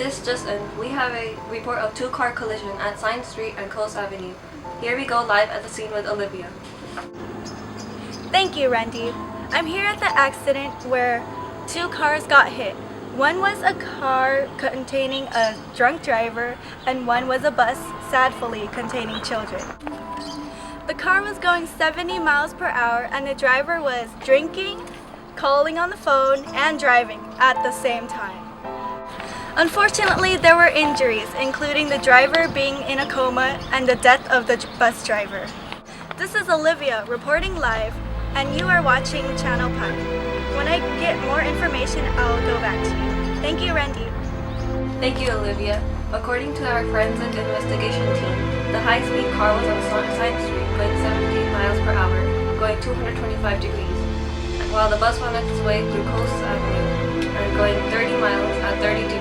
This just in, we have a report of two-car collision at Science Street and Coast Avenue. Here we go live at the scene with Olivia. Thank you, Randy. I'm here at the accident where two cars got hit. One was a car containing a drunk driver and one was a bus, sadly, containing children. The car was going 70 miles per hour and the driver was drinking, calling on the phone, and driving at the same time. Unfortunately, there were injuries, including the driver being in a coma and the death of the bus driver. This is Olivia reporting live, and you are watching Channel Pi. When I get more information, I'll go back to you. Thank you, Randy. Thank you, Olivia. According to our forensic investigation team, the high-speed car was on Science Street going 70 miles per hour, going 225 degrees, while the bus went its way through Coast Avenue and going 30 miles at 30 degrees.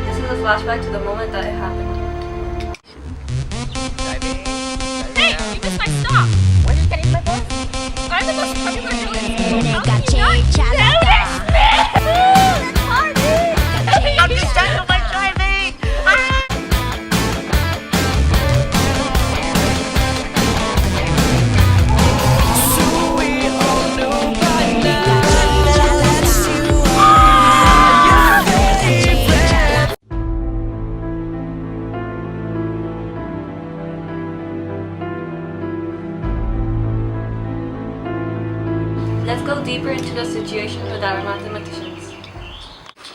This is a flashback to the moment that it happened. Hey, you missed my stop! When are you getting my bus? I'm the most popular girl in school. How can you not notice me? I'm distracted by driving! So we all know by now that you are your favorite. Let's go deeper into the situation with our mathematicians.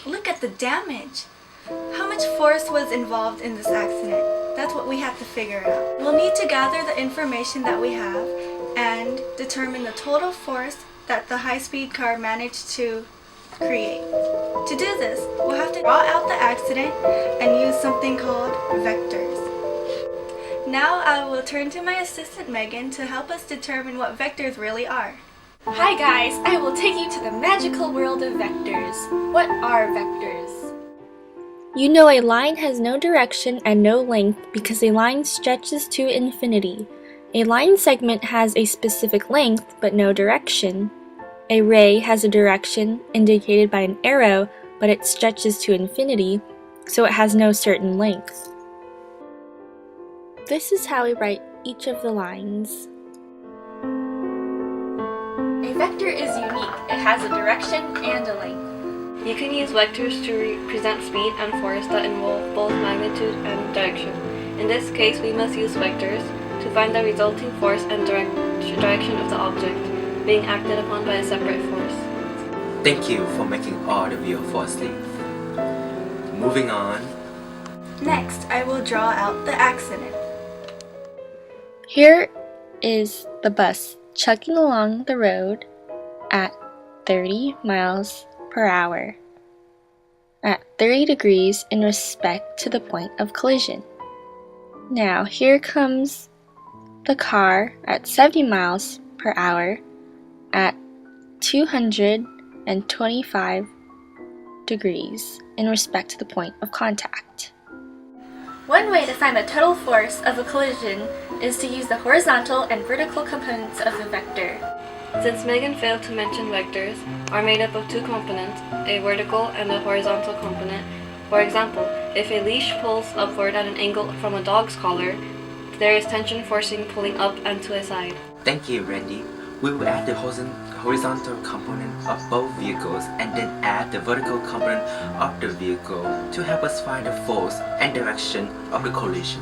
Look at the damage. How much force was involved in this accident? That's what we have to figure out. We'll need to gather the information that we have and determine the total force that the high-speed car managed to create. To do this, we'll have to draw out the accident and use something called vectors. Now I will turn to my assistant Megan to help us determine what vectors really are. Hi guys, I will take you to the magical world of vectors. What are vectors? You know a line has no direction and no length because a line stretches to infinity. A line segment has a specific length but no direction. A ray has a direction indicated by an arrow, but it stretches to infinity, so it has no certain length. This is how we write each of the lines. A vector is unique. It has a direction and a length. You can use vectors to represent speed and force that involve both magnitude and direction. In this case, we must use vectors to find the resulting force and direction of the object being acted upon by a separate force. Thank you for making all the video fall asleep. Moving on. Next, I will draw out the accident. Here is the bus chugging along the road at 30 miles per hour at 30 degrees in respect to the point of collision. Now here comes the car at 70 miles per hour at 225 degrees in respect to the point of contact. One way to find the total force of a collision is to use the horizontal and vertical components of the vector. Since Megan failed to mention vectors are made up of two components, a vertical and a horizontal component. For example, if a leash pulls upward at an angle from a dog's collar, there is tension forcing pulling up and to a side. Thank you, Randy. We will add the horizontal component of both vehicles and then add the vertical component of the vehicle to help us find the force and direction of the collision.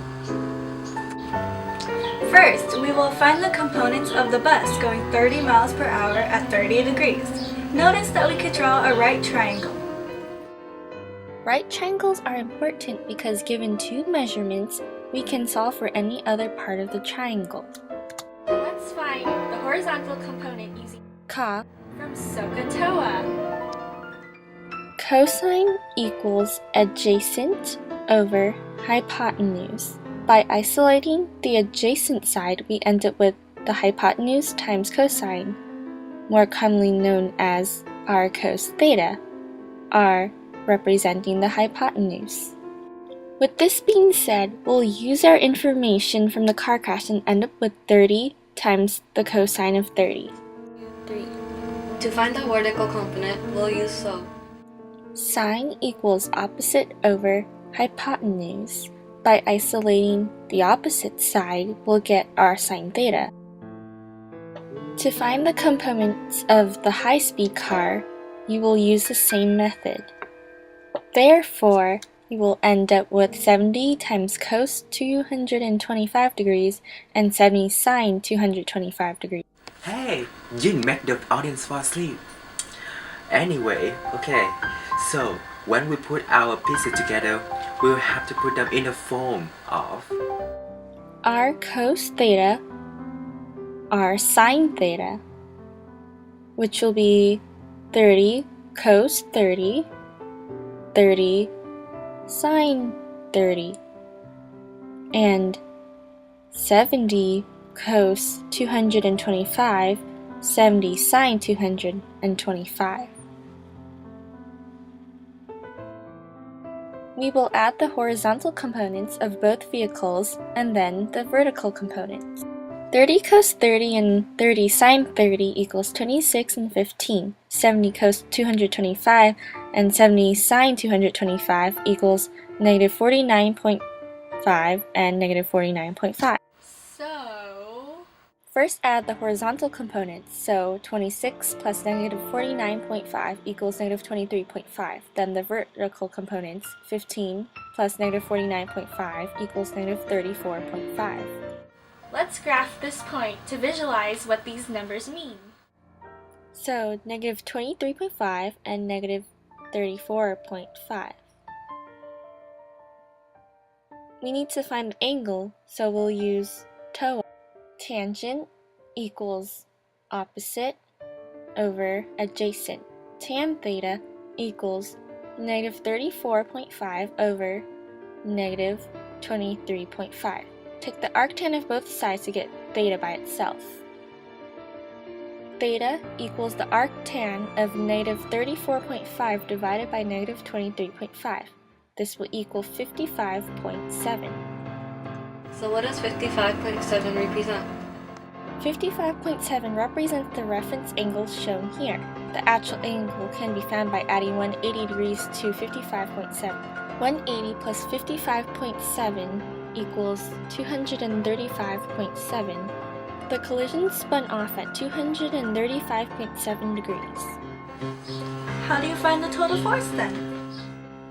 First, we will find the components of the bus going 30 miles per hour at 30 degrees. Notice that we could draw a right triangle. Right triangles are important because given two measurements, we can solve for any other part of the triangle. Let's find the horizontal component using Ka from SOHCAHTOA. cosine equals adjacent over hypotenuse. By isolating the adjacent side, we end up with the hypotenuse times cosine, more commonly known as r cos theta, r representing the hypotenuse. With this being said, we'll use our information from the car crash and end up with 30 times the cosine of 30. 3. To find the vertical component, we'll use SO. Sine equals opposite over hypotenuse. By isolating the opposite side, we'll get our sine theta. To find the components of the high-speed car, you will use the same method. Therefore, you will end up with 70 times cos 225 degrees and 70 sine 225 degrees. Hey, you make the audience fall asleep. Anyway, okay, so when we put our pieces together, we'll have to put them in the form of R cos theta, R sine theta, which will be 30 cos 30, 30 sine 30, and 70 cos 225, 70 sine 225. We will add the horizontal components of both vehicles and then the vertical components. 30 cos 30 and 30 sine 30 equals 26 and 15. 70 cos 225 and 70 sine 225 equals negative 49.5 and negative 49.5. So, First add the horizontal components, so 26 plus negative 49.5 equals negative 23.5. Then the vertical components, 15 plus negative 49.5 equals negative 34.5. Let's graph this point to visualize what these numbers mean. So negative 23.5 and negative 34.5. We need to find the angle, so we'll use TOA. Tangent equals opposite over adjacent. Tan theta equals negative 34.5 over negative 23.5. Take the arctan of both sides to get theta by itself. Theta equals the arctan of negative 34.5 divided by negative 23.5. This will equal 55.7. So what does 55.7 represent? 55.7 represents the reference angles shown here. The actual angle can be found by adding 180 degrees to 55.7. 180 plus 55.7 equals 235.7. The collision spun off at 235.7 degrees. how do you find the total force then?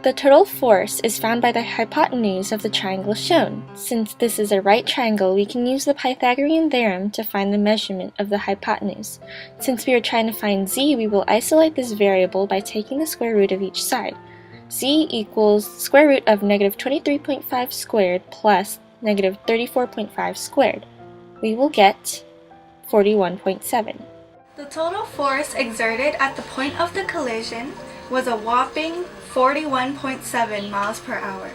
The total force is found by the hypotenuse of the triangle shown. Since this is a right triangle, we can use the Pythagorean theorem to find the measurement of the hypotenuse. Since we are trying to find z, we will isolate this variable by taking the square root of each side. Z equals square root of negative 23.5 squared plus negative 34.5 squared. We will get 41.7. The total force exerted at the point of the collision was a whopping 41.7 miles per hour.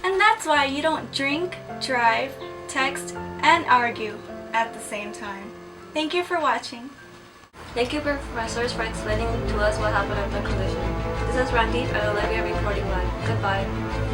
And that's why you don't drink, drive, text, and argue at the same time. Thank you for watching. Thank you, professors, for explaining to us what happened at the collision. This is Randeep and Olivia reporting live. Goodbye.